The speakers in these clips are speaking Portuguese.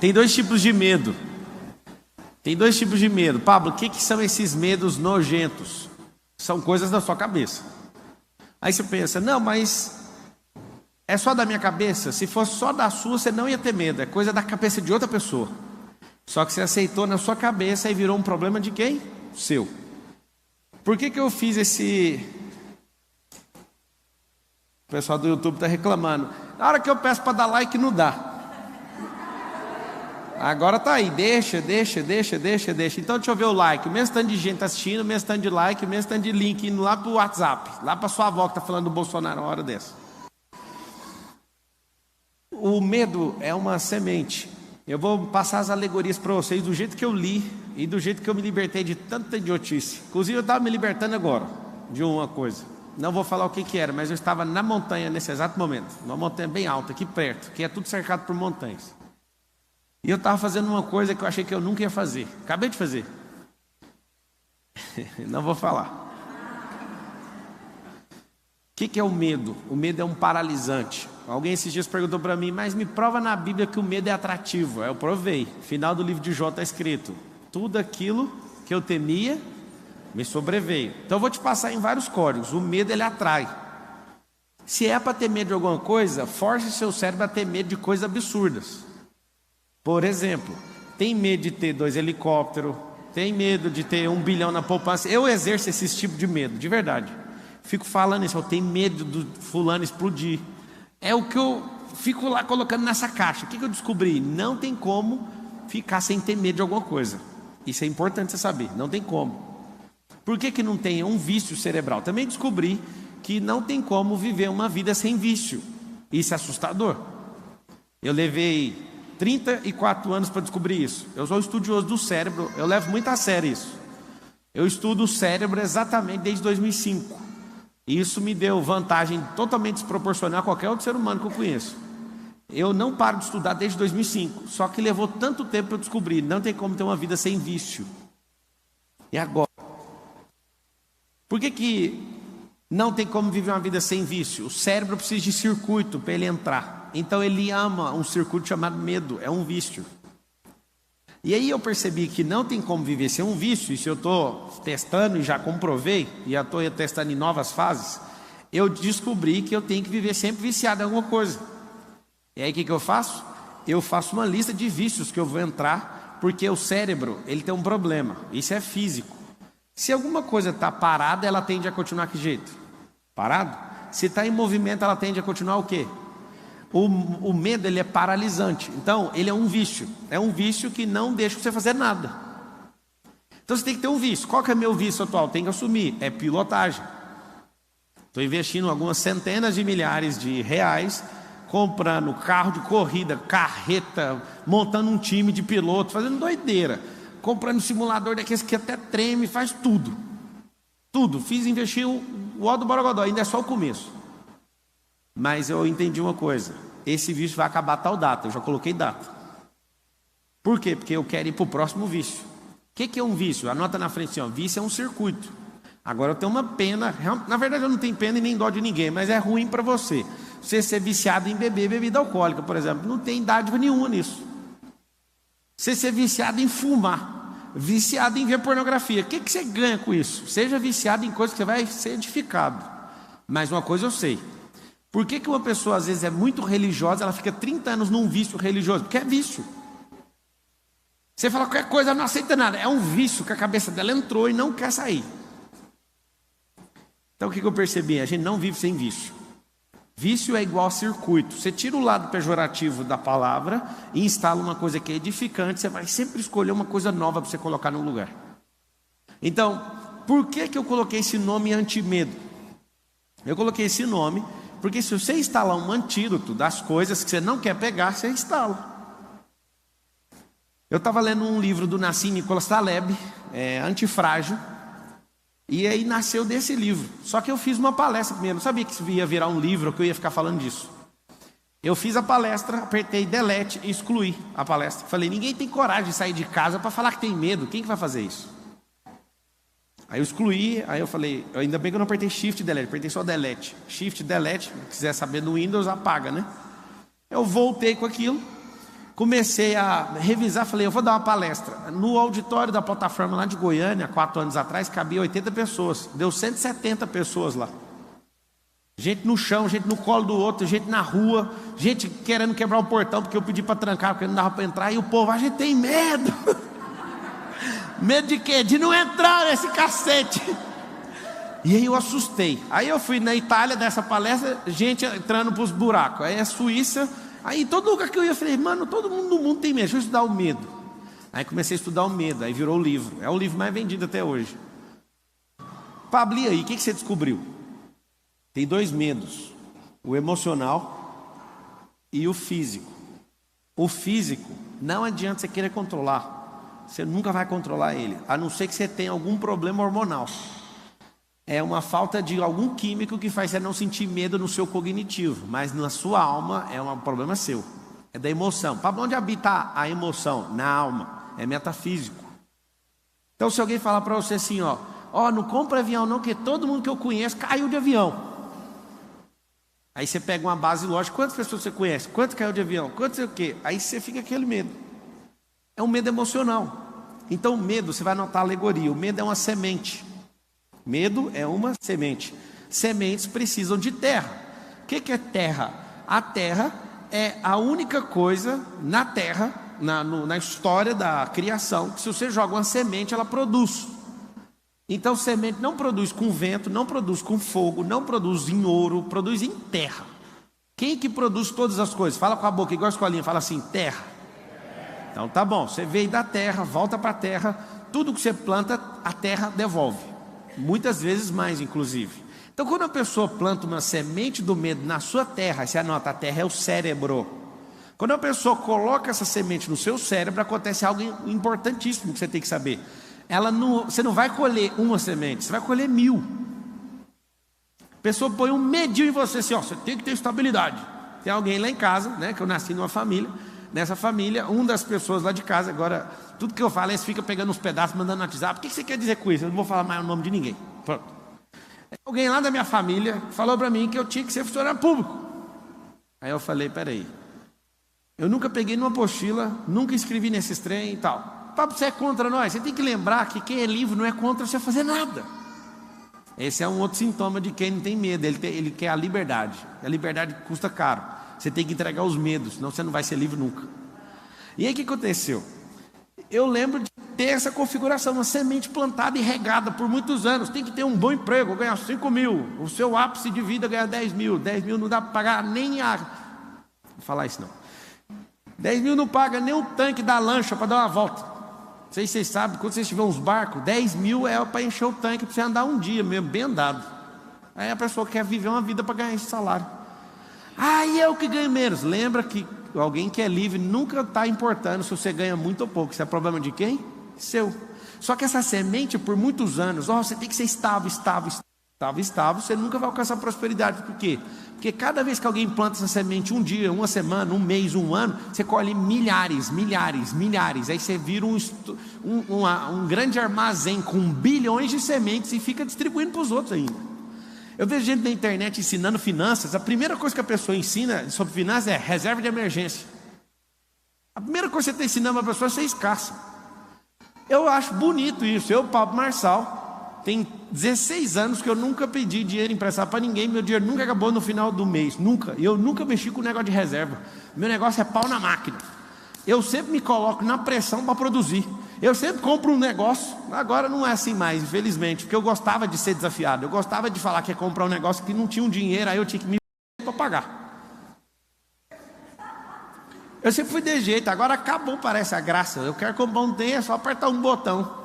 Tem dois tipos de medo. Tem dois tipos de medo. Pablo, o que são esses medos nojentos? São coisas da sua cabeça. Aí você pensa, não, mas é só da minha cabeça? Se fosse só da sua, você não ia ter medo. É coisa da cabeça de outra pessoa. Só que você aceitou na sua cabeça e virou um problema de quem? Seu. Por que eu fiz esse... O pessoal do YouTube está reclamando. Na hora que eu peço para dar like, não dá. Agora tá aí, deixa. Então deixa eu ver o like. O mesmo tanto de gente assistindo, o mesmo tanto de like, o mesmo tanto de link indo lá pro WhatsApp, lá para sua avó que tá falando do Bolsonaro uma hora dessa. O medo é uma semente. Eu vou passar as alegorias para vocês do jeito que eu li e do jeito que eu me libertei de tanta idiotice. Inclusive eu estava me libertando agora de uma coisa. Não vou falar o que era, mas eu estava na montanha nesse exato momento. Uma montanha bem alta, aqui perto, que é tudo cercado por montanhas. E eu estava fazendo uma coisa que eu achei que eu nunca ia fazer. Acabei de fazer. Não vou falar. O que é o medo? O medo é um paralisante. Alguém esses dias perguntou para mim, mas me prova na Bíblia que o medo é atrativo. Eu provei. Final do livro de Jó está escrito: tudo aquilo que eu temia me sobreveio. Então eu vou te passar em vários códigos. O medo, ele atrai. Se é para ter medo de alguma coisa, force seu cérebro a ter medo de coisas absurdas. Por exemplo, tem medo de ter 2 helicópteros, tem medo de ter 1 bilhão na poupança. Eu exerço esse tipo de medo, de verdade. Fico falando isso, eu tenho medo do fulano explodir. É o que eu fico lá colocando nessa caixa. O que eu descobri? Não tem como ficar sem ter medo de alguma coisa. Isso é importante você saber, não tem como. Por que não tem? É um vício cerebral. Também descobri que não tem como viver uma vida sem vício. Isso é assustador. Eu levei 34 anos para descobrir isso. Eu sou estudioso do cérebro, eu levo muito a sério isso. Eu estudo o cérebro exatamente desde 2005. E isso me deu vantagem totalmente desproporcional a qualquer outro ser humano que eu conheço. Eu não paro de estudar desde 2005. Só que levou tanto tempo para eu descobrir. Não tem como ter uma vida sem vício. E agora? Por que não tem como viver uma vida sem vício? O cérebro precisa de circuito para ele entrar. Então ele ama um circuito chamado medo. É um vício. E aí eu percebi que não tem como viver sem um vício. E se eu estou testando e já comprovei, e já estou testando em novas fases, eu descobri que eu tenho que viver sempre viciado em alguma coisa. E aí o que eu faço? Eu faço uma lista de vícios que eu vou entrar, porque o cérebro, ele tem um problema. Isso é físico. Se alguma coisa está parada, ela tende a continuar que jeito? Parado? Se está em movimento, ela tende a continuar o quê? O medo, ele é paralisante. Então, ele é um vício. É um vício que não deixa você fazer nada. Então, você tem que ter um vício. Qual que é meu vício atual? Tem que assumir. É pilotagem. Estou investindo algumas centenas de milhares de reais, comprando carro de corrida, carreta, montando um time de piloto, fazendo doideira. Comprando simulador daqueles que até treme, faz tudo. Tudo. Investi o ó do Borogodó. Ainda é só o começo. Mas eu entendi uma coisa: esse vício vai acabar tal data. Eu já coloquei data. Por quê? Porque eu quero ir para o próximo vício. O que é um vício? Anota na frente assim, ó. Vício é um circuito. Agora eu tenho uma pena. Na verdade eu não tenho pena e nem dó de ninguém, mas é ruim para você. Você ser viciado em beber bebida alcoólica, por exemplo, não tem dádiva nenhuma nisso. Você ser viciado em fumar, viciado em ver pornografia, o que você ganha com isso? Seja viciado em coisas que você vai ser edificado. Mas uma coisa eu sei: por que uma pessoa às vezes é muito religiosa, ela fica 30 anos num vício religioso? Porque é vício. Você fala qualquer coisa, ela não aceita nada. É um vício que a cabeça dela entrou e não quer sair. Então o que eu percebi? A gente não vive sem vício. Vício é igual a circuito. Você tira o lado pejorativo da palavra e instala uma coisa que é edificante. Você vai sempre escolher uma coisa nova para você colocar no lugar. Então, por que eu coloquei esse nome anti-medo? Eu coloquei esse nome porque se você instalar um antídoto das coisas que você não quer pegar, você instala. Eu estava lendo um livro do Nassim Nicholas Taleb, Antifrágil, e aí nasceu desse livro. Só que eu fiz uma palestra primeiro, não sabia que isso ia virar um livro, que eu ia ficar falando disso. Eu fiz a palestra, apertei delete e excluí a palestra. Falei, ninguém tem coragem de sair de casa para falar que tem medo, quem que vai fazer isso? Aí eu excluí, aí eu falei, ainda bem que eu não apertei Shift e Delete, apertei só Delete. Shift, Delete, se quiser saber no Windows, apaga, né? Eu voltei com aquilo, Comecei a revisar, falei, eu vou dar uma palestra. No auditório da plataforma lá de Goiânia, 4 anos atrás, cabia 80 pessoas. Deu 170 pessoas lá. Gente no chão, gente no colo do outro, gente na rua, gente querendo quebrar o portão porque eu pedi para trancar, porque não dava para entrar. E o povo, a gente tem medo. Medo de quê? De não entrar nesse cacete. E aí eu assustei. Aí eu fui na Itália dessa palestra, gente entrando para os buracos. Aí a Suíça, aí todo lugar que eu ia, eu falei, mano, todo mundo no mundo tem medo, deixa eu estudar o medo. Aí comecei a estudar o medo, aí virou o livro. É o livro mais vendido até hoje. Pablo, e aí, o que você descobriu? Tem 2 medos, o emocional e o físico. O físico, não adianta você querer controlar, você nunca vai controlar ele, a não ser que você tenha algum problema hormonal. É uma falta de algum químico que faz você não sentir medo no seu cognitivo, mas na sua alma é um problema seu, é da emoção. Para onde habita a emoção? Na alma, é metafísico. Então se alguém falar para você assim, ó, não compra avião não, porque todo mundo que eu conheço caiu de avião. Aí você pega uma base lógica, quantas pessoas você conhece? Quanto caiu de avião? Quanto sei o quê? Aí você fica aquele medo. É um medo emocional. Então o medo, você vai notar a alegoria, o medo é uma semente. Medo é uma semente. Sementes precisam de terra. O que é terra? A terra é a única coisa na terra, na história da criação, que se você joga uma semente, ela produz. Então semente não produz com vento, não produz com fogo, não produz em ouro, produz em terra. Quem que produz todas as coisas? Fala com a boca, igual a escolinha, fala assim, terra. Então tá bom, você veio da terra, volta para a terra, tudo que você planta, a terra devolve. Muitas vezes mais, inclusive. Então quando a pessoa planta uma semente do medo na sua terra, você anota, a terra é o cérebro. Quando a pessoa coloca essa semente no seu cérebro, acontece algo importantíssimo que você tem que saber. Você não vai colher uma semente, você vai colher 1000. A pessoa põe um medinho em você, assim, você tem que ter estabilidade. Tem alguém lá em casa, né, que eu nasci numa família. Nessa família, uma das pessoas lá de casa, agora, tudo que eu falo, eles ficam pegando uns pedaços, mandando no WhatsApp. O que você quer dizer com isso? Eu não vou falar mais o nome de ninguém. Pronto. Alguém lá da minha família falou para mim que eu tinha que ser funcionário público. Aí eu falei, peraí, eu nunca peguei numa apostila, nunca escrevi nesses trem e tal. Papo, você é contra nós? Você tem que lembrar que quem é livre não é contra você fazer nada. Esse é um outro sintoma de quem não tem medo, ele quer a liberdade. A liberdade custa caro. Você tem que entregar os medos, senão você não vai ser livre nunca. E aí o que aconteceu? Eu lembro de ter essa configuração, uma semente plantada e regada por muitos anos. Tem que ter um bom emprego, ganhar 5 mil. O seu ápice de vida ganhar 10 mil. 10 mil não dá para pagar nem a... Vou falar isso não. 10 mil não paga nem o tanque da lancha para dar uma volta. Não sei se vocês sabem, quando vocês tiverem uns barcos, 10 mil é para encher o tanque, para você andar um dia mesmo, bem andado. Aí a pessoa quer viver uma vida para ganhar esse salário. E eu que ganho menos. Lembra que alguém que é livre nunca está importando se você ganha muito ou pouco. Isso é problema de quem? Seu. Só que essa semente, por muitos anos, você tem que ser estável, você nunca vai alcançar prosperidade. Por quê? Porque cada vez que alguém planta essa semente, um dia, uma semana, um mês, um ano, você colhe milhares. Aí você vira um grande armazém com bilhões de sementes e fica distribuindo para os outros ainda. Eu vejo gente na internet ensinando finanças. A primeira coisa que a pessoa ensina sobre finanças é reserva de emergência. A primeira coisa que você está ensinando para a pessoa é ser escassa. Eu acho bonito isso. Eu, Pablo Marçal, tem 16 anos que eu nunca pedi dinheiro emprestado para ninguém. Meu dinheiro nunca acabou no final do mês. Nunca. Eu nunca mexi com o negócio de reserva. Meu negócio é pau na máquina. Eu sempre me coloco na pressão para produzir. Eu sempre compro um negócio. Agora não é assim mais, infelizmente, porque eu gostava de ser desafiado. Eu gostava de falar que ia comprar um negócio que não tinha um dinheiro, aí eu tinha que me para pagar. Eu sempre fui de jeito. Agora acabou, parece a graça. Eu quero comprar um trem, é só apertar um botão.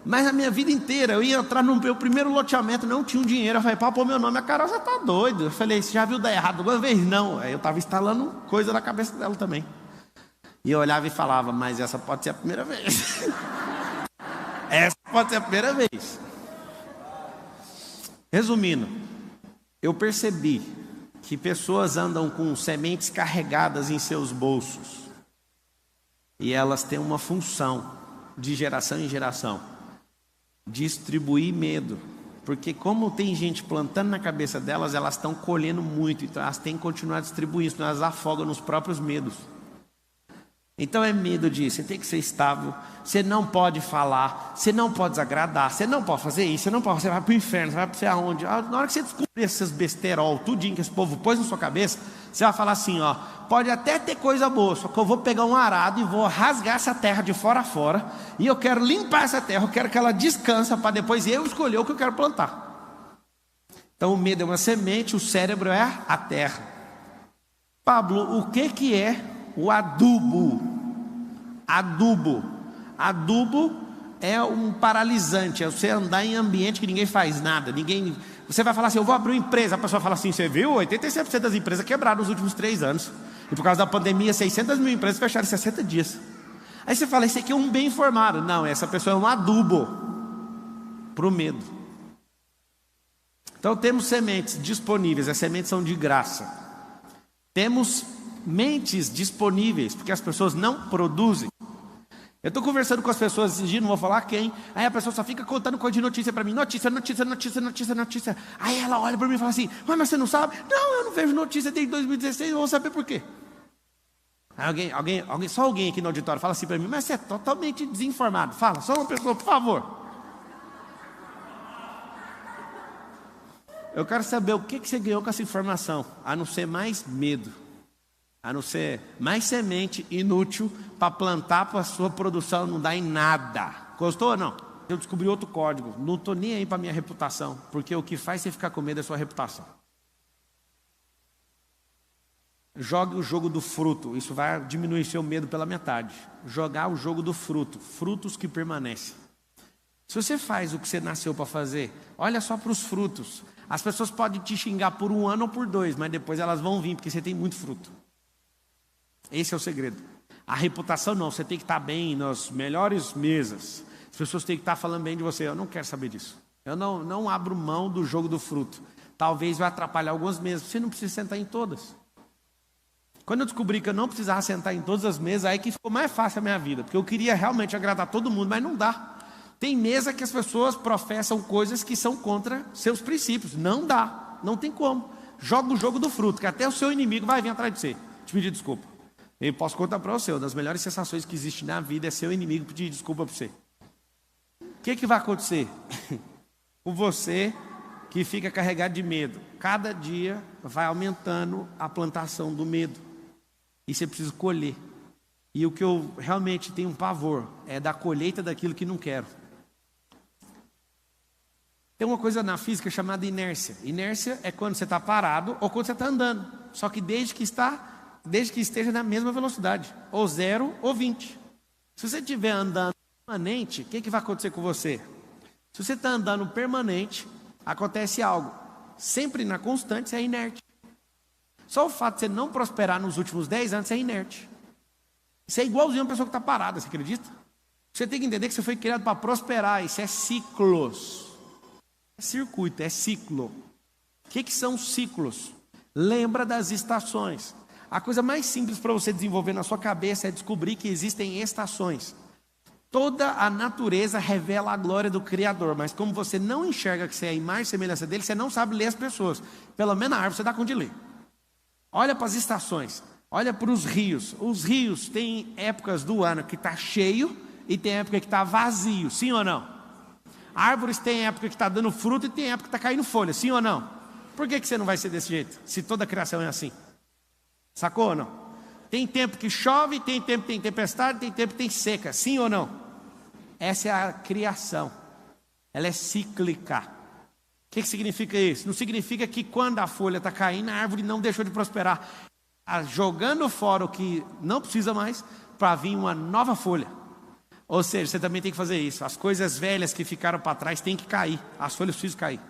Mas a minha vida inteira, eu ia entrar no meu primeiro loteamento, não tinha um dinheiro. Eu falei, pô, meu nome, a Carol, você tá doido. Eu falei, você já viu dar errado uma vez? Não. Aí eu estava instalando coisa na cabeça dela também. E eu olhava e falava, mas essa pode ser a primeira vez. Essa pode ser a primeira vez. Resumindo, eu percebi que pessoas andam com sementes carregadas em seus bolsos. E elas têm uma função de geração em geração. Distribuir medo. Porque como tem gente plantando na cabeça delas, elas estão colhendo muito. Então elas têm que continuar distribuindo, senão elas afogam nos próprios medos. Então é medo disso. Você tem que ser estável, você não pode falar, você não pode desagradar, você não pode fazer isso, você vai para o inferno, você vai para você aonde? Na hora que você descobrir esses besterol, tudinho que esse povo pôs na sua cabeça, você vai falar assim, ó, pode até ter coisa boa, só que eu vou pegar um arado e vou rasgar essa terra de fora a fora, e eu quero limpar essa terra, eu quero que ela descanse para depois eu escolher o que eu quero plantar. Então o medo é uma semente, o cérebro é a terra. Pablo, o que é o adubo? Adubo é um paralisante, é você andar em ambiente que ninguém faz nada, você vai falar assim, eu vou abrir uma empresa, a pessoa fala assim, você viu, 87% das empresas quebraram nos últimos 3 anos, e por causa da pandemia, 600 mil empresas fecharam em 60 dias, aí você fala, esse aqui é um bem informado, não, essa pessoa é um adubo para o medo. Então temos sementes disponíveis, as sementes são de graça, temos mentes disponíveis, porque as pessoas não produzem. Eu estou conversando com as pessoas esses dias, não vou falar quem. Aí a pessoa só fica contando coisa de notícia para mim. Notícia. Aí ela olha para mim e fala assim, mas você não sabe? Não, eu não vejo notícia desde 2016, eu vou saber por quê. Aí só alguém aqui no auditório fala assim para mim, mas você é totalmente desinformado. Fala, só uma pessoa, por favor. Eu quero saber o que você ganhou com essa informação, a não ser mais medo. A não ser mais semente inútil para plantar para a sua produção não dar em nada. Gostou ou não? Eu descobri outro código. Não estou nem aí para a minha reputação, porque o que faz você ficar com medo é a sua reputação. Jogue o jogo do fruto. Isso vai diminuir seu medo pela metade. Jogar o jogo do fruto. Frutos que permanecem. Se você faz o que você nasceu para fazer, olha só para os frutos. As pessoas podem te xingar por 1 ano ou por 2, mas depois elas vão vir, porque você tem muito fruto. Esse é o segredo. A reputação não, você tem que estar bem nas melhores mesas. As pessoas têm que estar falando bem de você. Eu não quero saber disso. Eu não abro mão do jogo do fruto. Talvez vai atrapalhar algumas mesas. Você não precisa sentar em todas. Quando eu descobri que eu não precisava sentar em todas as mesas, aí que ficou mais fácil a minha vida. Porque eu queria realmente agradar todo mundo, mas não dá. Tem mesa que as pessoas professam coisas que são contra seus princípios. Não dá, não tem como. Joga o jogo do fruto, que até o seu inimigo vai vir atrás de você. Te pedir desculpa. Eu posso contar para você, uma das melhores sensações que existe na vida é seu inimigo pedir desculpa para você. O que vai acontecer? Com você que fica carregado de medo. Cada dia vai aumentando a plantação do medo. E você precisa colher. E o que eu realmente tenho um pavor é da colheita daquilo que não quero. Tem uma coisa na física chamada inércia. Inércia é quando você está parado ou quando você está andando. Só que desde que esteja na mesma velocidade, ou 0 ou 20. Se você estiver andando permanente, o que vai acontecer com você? Se você está andando permanente, acontece algo. Sempre na constante, você é inerte. Só o fato de você não prosperar nos últimos 10 anos, você é inerte. Isso é igualzinho a uma pessoa que está parada, você acredita? Você tem que entender que você foi criado para prosperar, isso é ciclos. É circuito, é ciclo. O que são ciclos? Lembra das estações. A coisa mais simples para você desenvolver na sua cabeça é descobrir que existem estações. Toda a natureza revela a glória do Criador, mas como você não enxerga que você é a imagem e semelhança dele, você não sabe ler as pessoas. Pelo menos a árvore você dá conta de ler. Olha para as estações, olha para os rios. Os rios têm épocas do ano que está cheio e tem época que está vazio, sim ou não? Árvores têm época que está dando fruto e tem época que está caindo folha, sim ou não? Por que você não vai ser desse jeito, se toda a criação é assim? Sacou ou não? Tem tempo que chove, tem tempo que tem tempestade, tem tempo que tem seca, sim ou não? Essa é a criação. Ela é cíclica. O que significa isso? Não significa que quando a folha está caindo, a árvore não deixou de prosperar. Está jogando fora o que não precisa mais para vir uma nova folha. Ou seja, você também tem que fazer isso. As coisas velhas que ficaram para trás têm que cair. As folhas precisam cair.